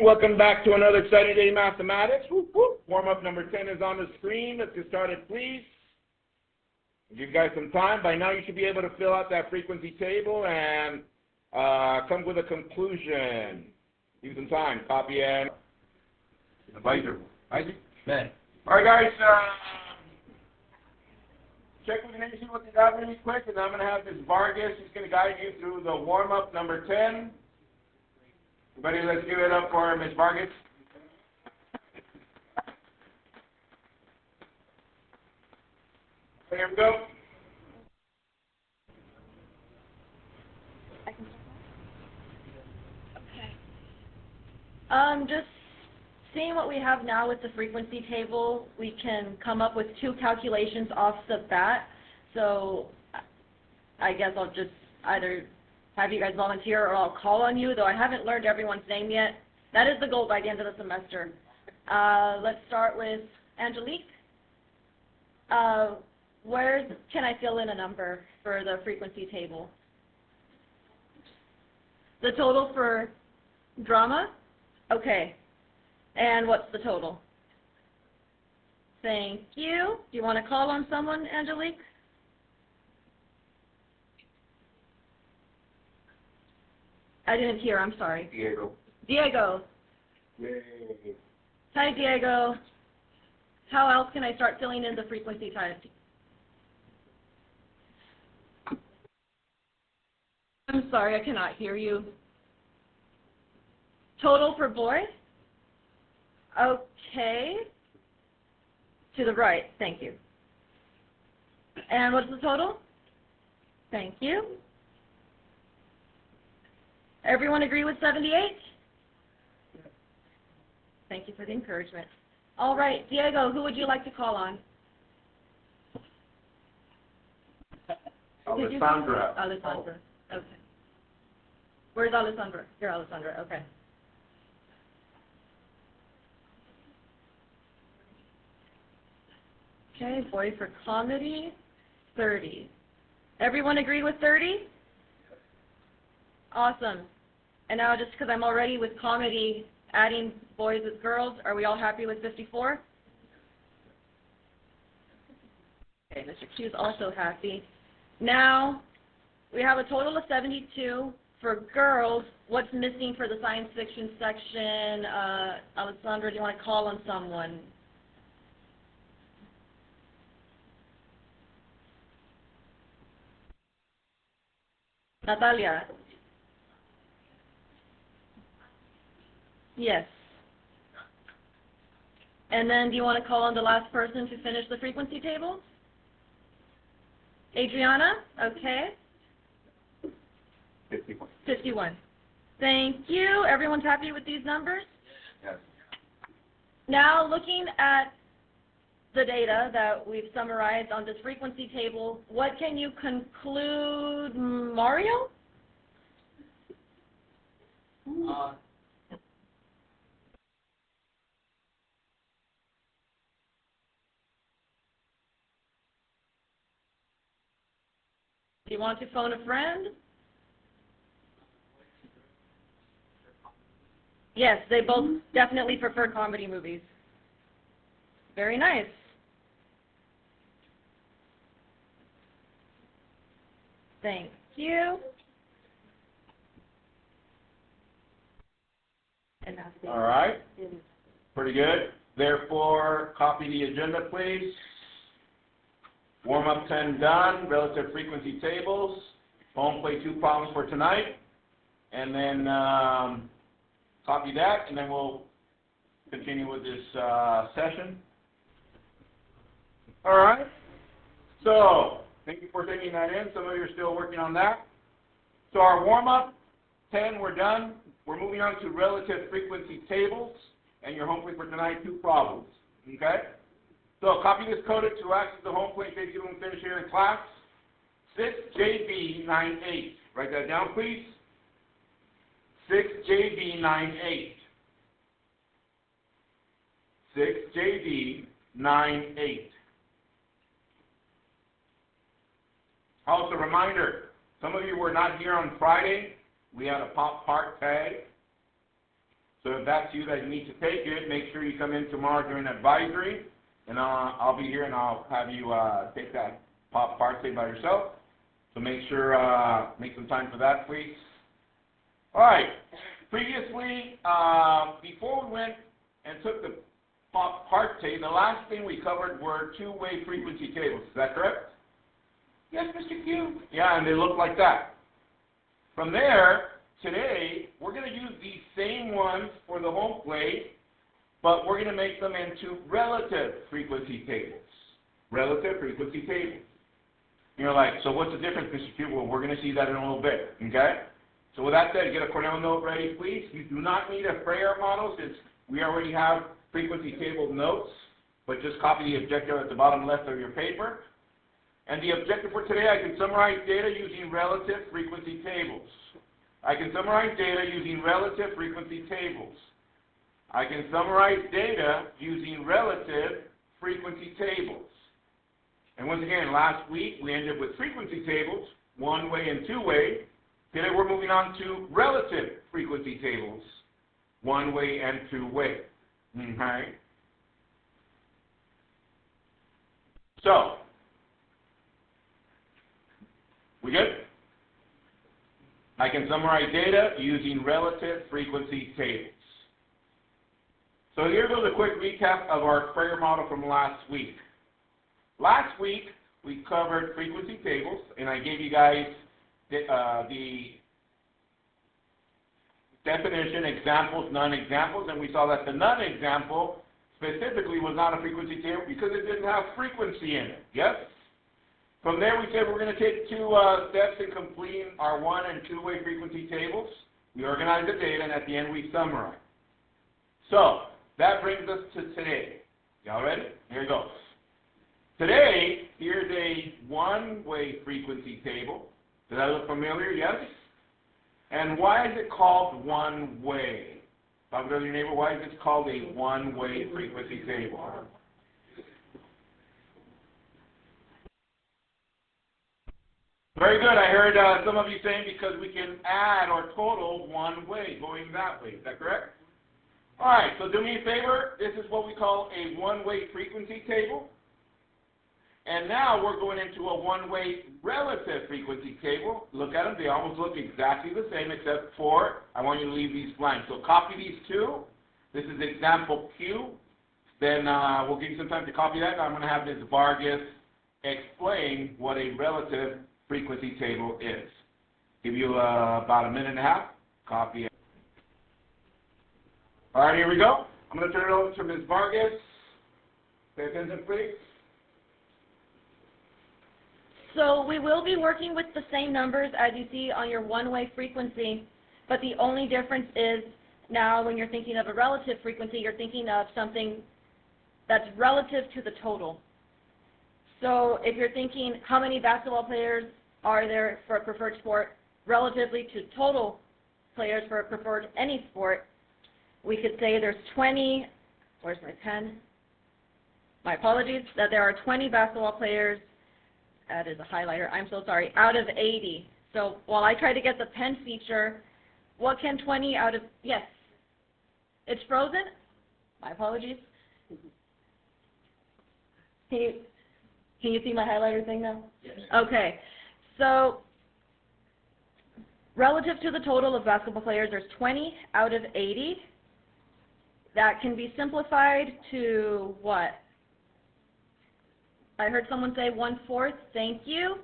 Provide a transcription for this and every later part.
Welcome back to another exciting day in mathematics. Whoop, whoop. Warm-up number 10 is on the screen. Let's get started, please. Give you guys some time. By now, you should be able to fill out that frequency table and come with a conclusion. Give some time. Copy and advisor. Isaac? Man. All right, guys. Check with the name, see what they got really quick, and I'm going to have Ms. Vargas. She's going to guide you through the warm-up number 10. Everybody, let's give it up for Ms. Vargas. Here we go. Okay. Just seeing what we have now with the frequency table, we can come up with two calculations off the bat. So I guess I'll just either have you guys volunteer or I'll call on you, though I haven't learned everyone's name yet. That is the goal by the end of the semester. Let's start with Angelique. Where can I fill in a number for the frequency table? The total for drama? Okay. And what's the total? Thank you. Do you want to call on someone, Angelique? I didn't hear, I'm sorry. Diego. Diego. Yay. Hi, Diego. How else can I start filling in the frequency type? I'm sorry, I cannot hear you. Total for boy? Okay. To the right, thank you. And what's the total? Thank you. Everyone agree with 78? Thank you for the encouragement. All right, Diego, who would you like to call on? Alessandra. Alessandra, okay. Where's Alessandra? You're Alessandra, okay. Okay, boy for comedy, 30. Everyone agree with 30? Awesome. And now just because I'm already with comedy, adding boys with girls, are we all happy with 54? Okay, Mr. Q is also happy. Now, we have a total of 72 for girls. What's missing for the science fiction section? Alessandra, do you want to call on someone? Natalia. Yes. And then do you want to call on the last person to finish the frequency table? Adriana? Okay. 51. 51. Thank you. Everyone's happy with these numbers? Yes. Now looking at the data that we've summarized on this frequency table, what can you conclude, Mario? Do you want to phone a friend? Yes, they both definitely prefer comedy movies. Very nice. Thank you. And that's the All right. Pretty good. Therefore, copy the agenda, please. Warm-up 10 done. Relative frequency tables. Home plate 2 problems for tonight. And then copy that, and then we'll continue with this session. All right. So, thank you for taking that in. Some of you are still working on that. So our warm-up 10, we're done. We're moving on to relative frequency tables, and your home plate for tonight, 2 problems. Okay? So copy this coded to access the home plate in case you don't finish here in class. 6JB98. Write that down, please. 6JB98. 6JB98. Also, reminder, some of you were not here on Friday. We had a pop part tag. So if that's you that need to take it, make sure you come in tomorrow during advisory, and I'll be here and I'll have you take that pop party by yourself. So make sure, make some time for that, please. All right. Previously, before we went and took the pop party, the last thing we covered were two-way frequency tables. Is that correct? Yes, Mr. Q. Yeah, and they look like that. From there, today, we're going to use these same ones for the home plate, but we're going to make them into relative frequency tables. Relative frequency tables. You're like, so what's the difference, Mr. Q? Well, we're going to see that in a little bit, okay? So with that said, get a Cornell note ready, please. You do not need a prayer model since we already have frequency table notes, but just copy the objective at the bottom left of your paper. And the objective for today, I can summarize data using relative frequency tables. I can summarize data using relative frequency tables. I can summarize data using relative frequency tables. And once again, last week we ended with frequency tables, one-way and two-way. Today we're moving on to relative frequency tables, one-way and two-way. Okay? So, we good? I can summarize data using relative frequency tables. So here goes a quick recap of our prayer model from last week. Last week, we covered frequency tables, and I gave you guys the definition, examples, non-examples, and we saw that the non-example specifically was not a frequency table because it didn't have frequency in it. Yes? From there, we said we're going to take two steps in completing our one- and two-way frequency tables. We organize the data, and at the end, we summarize. So, that brings us to today. Y'all ready? Here it goes. Today, here's a one-way frequency table. Does that look familiar? Yes? And why is it called one-way? Talk to your neighbor, why is it called a one-way frequency table? Very good. I heard some of you saying because we can add or total one way, going that way. Is that correct? All right, so do me a favor. This is what we call a one-way frequency table. And now we're going into a one-way relative frequency table. Look at them. They almost look exactly the same except for I want you to leave these blank. So copy these two. This is example Q. Then we'll give you some time to copy that. I'm going to have Ms. Vargas explain what a relative frequency table is. Give you about a minute and a half. Copy it. All right, here we go. I'm going to turn it over to Ms. Vargas. Pay attention, please. So we will be working with the same numbers as you see on your one-way frequency, but the only difference is now when you're thinking of a relative frequency, you're thinking of something that's relative to the total. So if you're thinking how many basketball players are there for a preferred sport relatively to total players for a preferred any sport, we could say there's 20, where's my pen? My apologies, that there are 20 basketball players. That is a highlighter, I'm so sorry, out of 80. So while I try to get the pen feature, what can 20 out of, yes, it's frozen? My apologies. Can you see my highlighter thing now? Yes. Okay, so relative to the total of basketball players, there's 20 out of 80. That can be simplified to what? I heard someone say 1/4, thank you.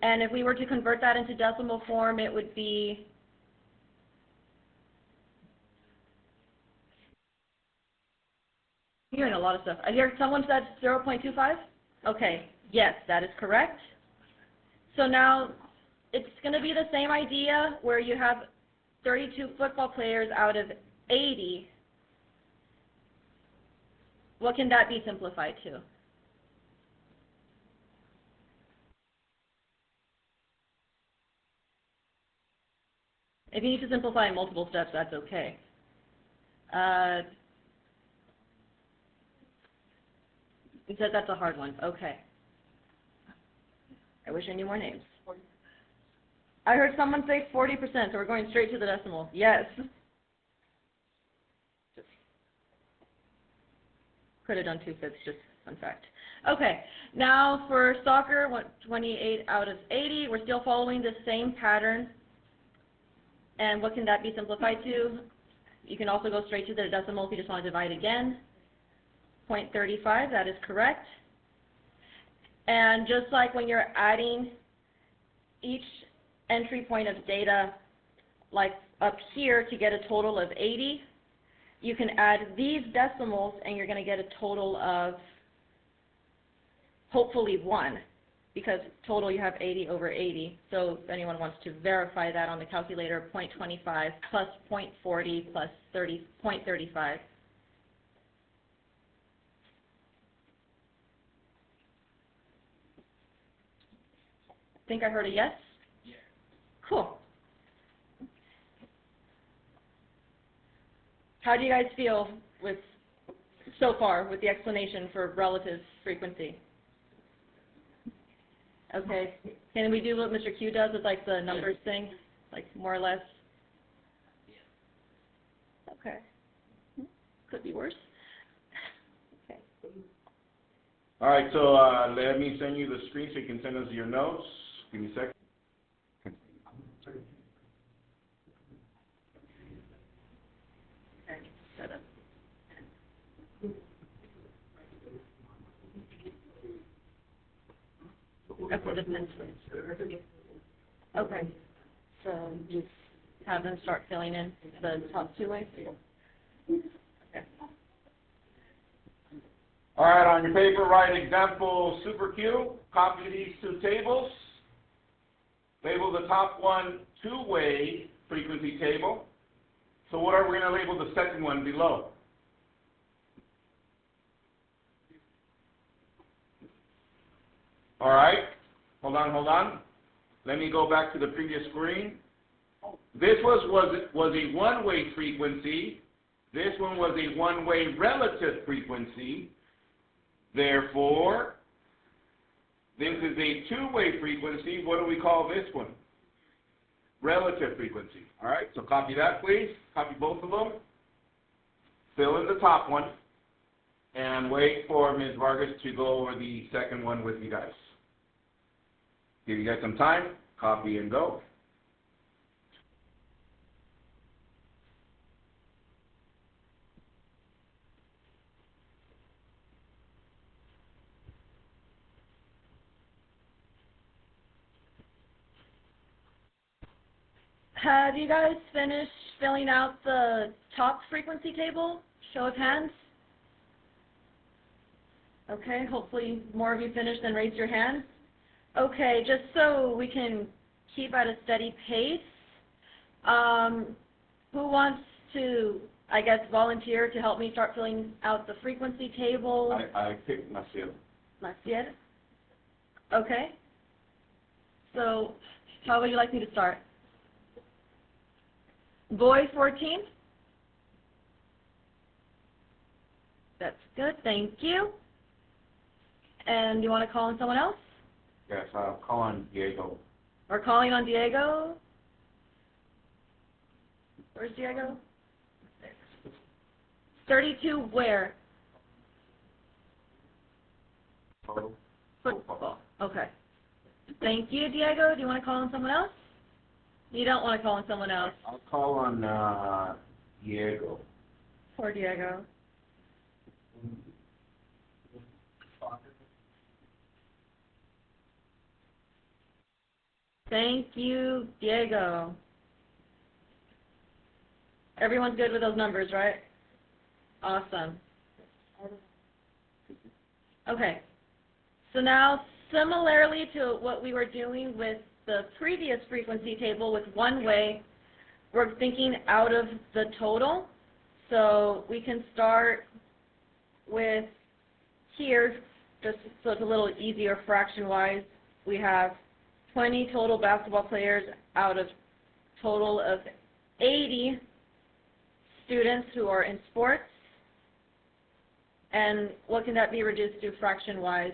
And if we were to convert that into decimal form, it would be I'm hearing a lot of stuff. I hear someone said 0.25? Okay, yes, that is correct. So now it's going to be the same idea where you have 32 football players out of 80. What can that be simplified to? If you need to simplify in multiple steps, that's okay. It says that's a hard one. Okay. I wish I knew more names. I heard someone say 40%, so we're going straight to the decimal. Yes. Could have done 2/5, just fun fact. Okay, now for soccer, 28 out of 80. We're still following the same pattern. And what can that be simplified to? You can also go straight to the decimal if you just want to divide again. 0.35, that is correct. And just like when you're adding each entry point of data, like up here to get a total of 80, you can add these decimals and you're going to get a total of hopefully 1, because total you have 80 over 80. So if anyone wants to verify that on the calculator, 0.25 plus 0.40 plus 0.35. Think I heard a yes? Yeah. Cool. How do you guys feel with, so far, with the explanation for relative frequency? Okay. Can we do what Mr. Q does with like the numbers thing, like more or less? Okay. Could be worse. Okay. All right, so let me send you the screen so you can send us your notes. Give me a second. Okay. Set up. Okay, so just have them start filling in the top 2 ways. Okay. All right, on your paper, write example super Q. Copy these 2 tables. Label the top one 2-way frequency table. So what are we going to label the second one below? All right, hold on. Let me go back to the previous screen. This was a one-way frequency. This one was a one-way relative frequency. Therefore, this is a 2-way frequency. What do we call this one? Relative frequency. All right, so copy that, please. Copy both of them. Fill in the top one. And wait for Ms. Vargas to go over the second one with you guys. Give you guys some time. Copy and go. Have you guys finished filling out the top frequency table? Show of hands. Okay, hopefully more of you finished than raised your hands. Okay, just so we can keep at a steady pace, who wants to, I guess, volunteer to help me start filling out the frequency table? I picked Maciel. Maciel? Okay. So, how would you like me to start? Boy 14? That's good, thank you. And you want to call on someone else? Yes, I'll call on Diego. We're calling on Diego. Where's Diego? 32 where? Football. Okay. Thank you, Diego. Do you want to call on someone else? You don't want to call on someone else. I'll call on Diego. Poor Diego. Thank you, Diego. Everyone's good with those numbers, right? Awesome. Okay. So now, similarly to what we were doing with the previous frequency table with one way, we're thinking out of the total. So we can start with here, just so it's a little easier fraction-wise. We have 20 total basketball players out of total of 80 students who are in sports. And what can that be reduced to fraction-wise?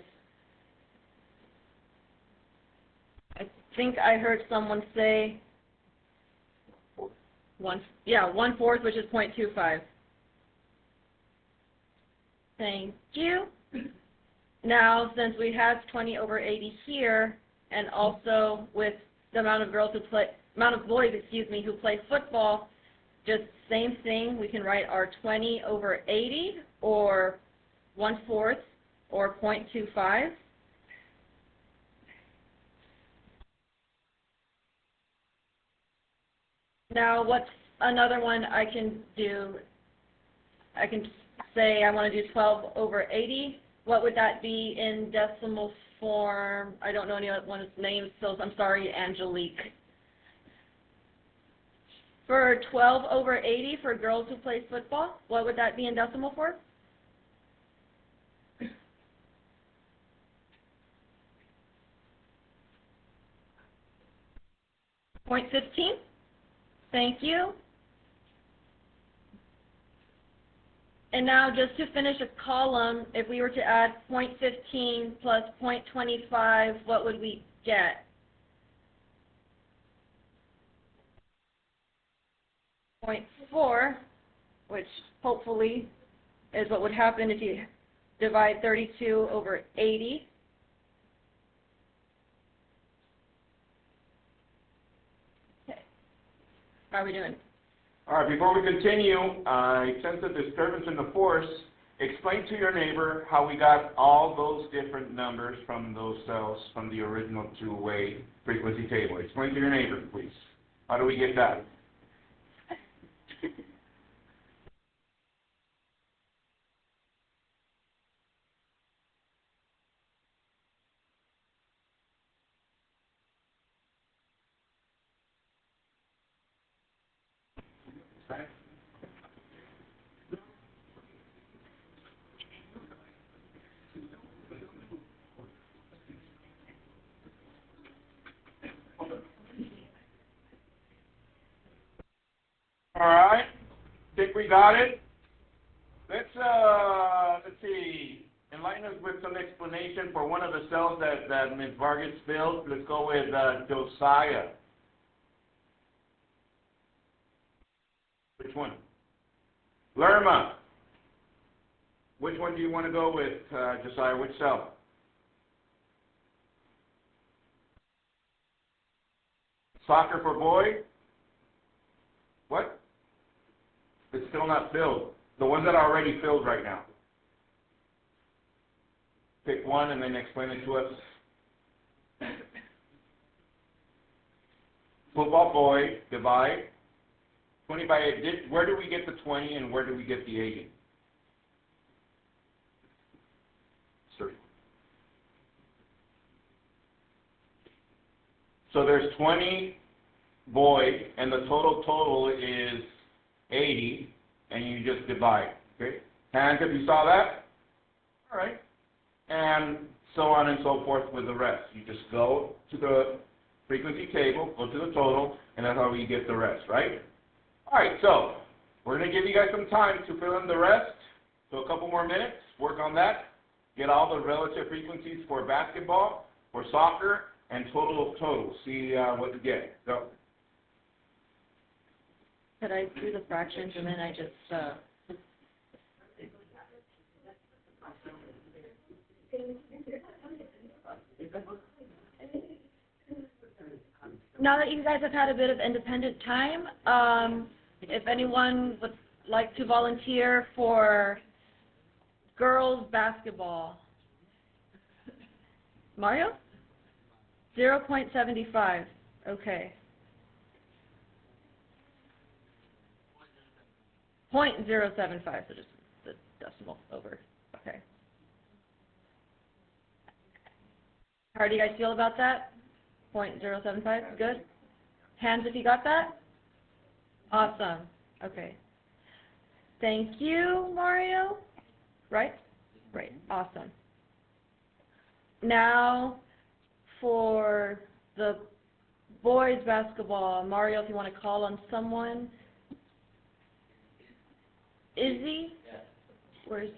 I think I heard someone say 1/4, which is 0.25. Thank you. Now, since we have 20 over 80 here, and also with the amount of boys, who play football, just same thing, we can write our 20 over 80, or 1/4, or 0.25. Now, what's another one I can do? I can say I want to do 12 over 80. What would that be in decimal form? I don't know anyone's name, so I'm sorry, Angelique. For 12 over 80 for girls who play football, what would that be in decimal form? .15. Thank you. And now, just to finish a column, if we were to add .15 plus .25, what would we get? .4, which hopefully is what would happen if you divide 32 over 80. Okay. How are we doing? All right, before we continue, I sense a disturbance in the force. Explain to your neighbor how we got all those different numbers from those cells from the original two-way frequency table. Explain to your neighbor, please. How do we get that? All right, think we got it? Let's see, enlighten us with some explanation for one of the cells that Ms. Vargas filled. Let's go with Josiah. Which one? Lerma. Which one do you want to go with, Josiah? Which cell? Soccer for boy? What? It's still not filled. The ones that are already filled right now. Pick one and then explain it to us. Football boy, divide. 20 by 8. Where do we get the 20 and where do we get the 80? Sorry. So there's 20 boys and the total is 80, and you just divide, okay? Hands if you saw that? All right. And so on and so forth with the rest. You just go to the frequency table, go to the total, and that's how you get the rest, right? All right, so we're going to give you guys some time to fill in the rest. So a couple more minutes, work on that. Get all the relative frequencies for basketball, for soccer, and total of totals. See what you get. Go. Could I do the fractions and then I just, Now that you guys have had a bit of independent time, if anyone would like to volunteer for girls basketball. Mario? 0.75. Okay. 0.075, so just the decimal over. Okay. How do you guys feel about that? 0.075, good? Hands if you got that? Awesome. Okay. Thank you, Mario. Right? Great. Awesome. Now, for the boys basketball, Mario, if you want to call on someone. Izzy? Yeah. Where's?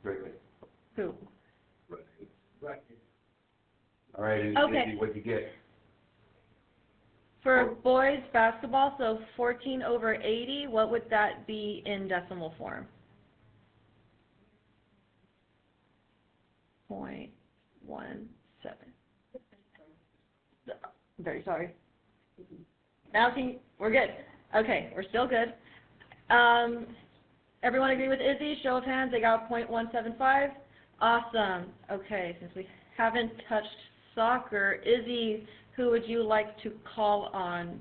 Great. Who? Right. All right, Izzy, okay. what'd you get? For boys basketball, so 14 over 80, what would that be in decimal form? 0.17. Very sorry. Now we're good. Okay, we're still good. Everyone agree with Izzy? Show of hands, they got 0.175. Awesome. Okay, since we haven't touched soccer, Izzy, who would you like to call on?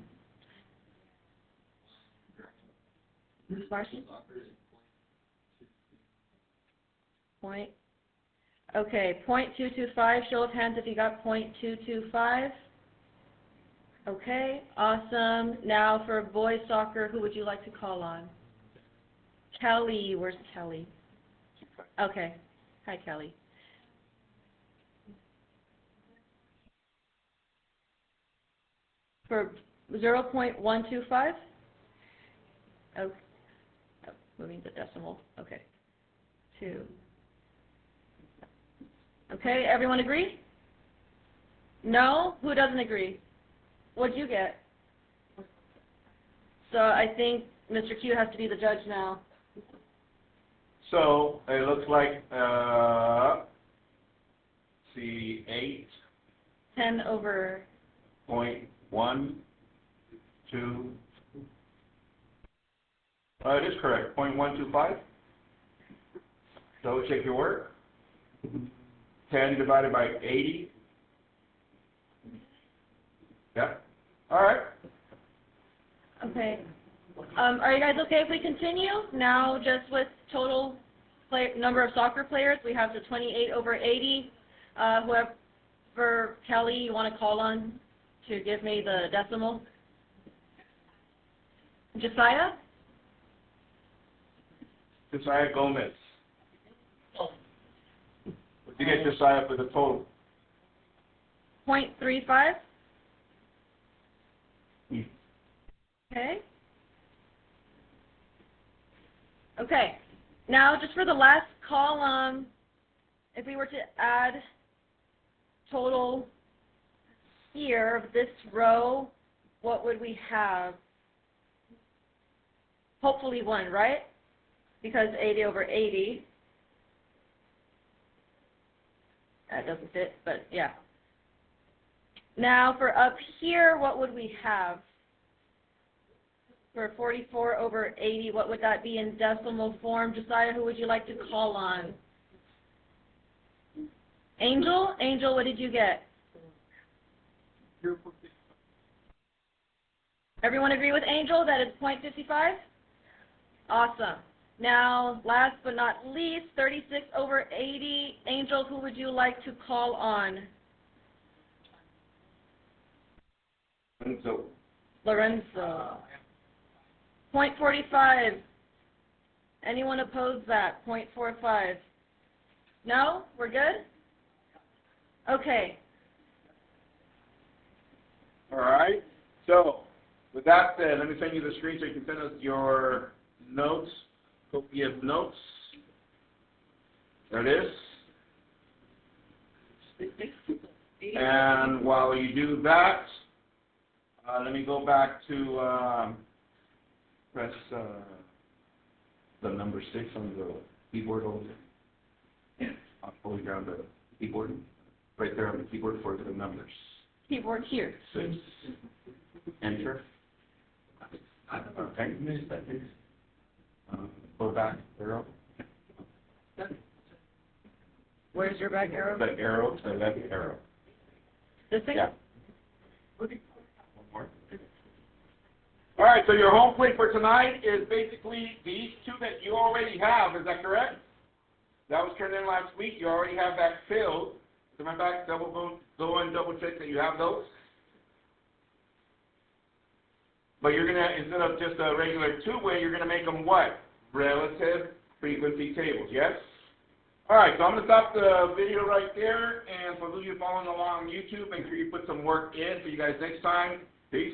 Marcy? Point. Okay, 0.225. Show of hands if you got 0.225. Okay, awesome. Now for boys soccer, who would you like to call on? Kelly. Where's Kelly? Okay. Hi, Kelly. For 0.125? Oh, moving the decimal. Okay. 2. Okay, everyone agree? No? Who doesn't agree? What'd you get? So I think Mr. Q has to be the judge now. So it looks like, see, 10 over... 8.12. It is correct, 0.125. Double check your work. 10 divided by 80. Yeah. All right. Okay. Are you guys okay if we continue? Now just with total number of soccer players, we have the 28 over 80. Whoever, Kelly, you want to call on to give me the decimal? Josiah? Josiah Gomez. What did you get, Josiah, for the total? 0.35. Okay. Okay. Now, just for the last column, if we were to add total here of this row, what would we have? Hopefully 1, right? Because 80 over 80. That doesn't fit, but yeah. Now, for up here, what would we have? For 44 over 80, what would that be in decimal form? Josiah, who would you like to call on? Angel? Angel, what did you get? Everyone agree with Angel that it's 0.55? Awesome. Now, last but not least, 36 over 80. Angel, who would you like to call on? Lorenzo. 0.45. Anyone oppose that? 0.45. No? We're good? Okay. All right. So, with that said, let me send you the screen so you can send us your notes, copy of notes. There it is. And while you do that, let me go back to press the number 6 on the keyboard over there. I'll pull down the keyboard. Right there on the keyboard for the numbers. Keyboard here. 6. Enter. Okay. Go back arrow. Where's your back arrow? The arrow, the left arrow. This thing? Yeah. One more. All right, so your home plate for tonight is basically these 2 that you already have. Is that correct? That was turned in last week. You already have that filled. As a matter of fact, go and double check that you have those. But you're going to, instead of just a regular 2-way, you're going to make them what? Relative frequency tables, yes? All right, so I'm going to stop the video right there. And for those of you following along on YouTube, make sure you put some work in for you guys next time. Peace.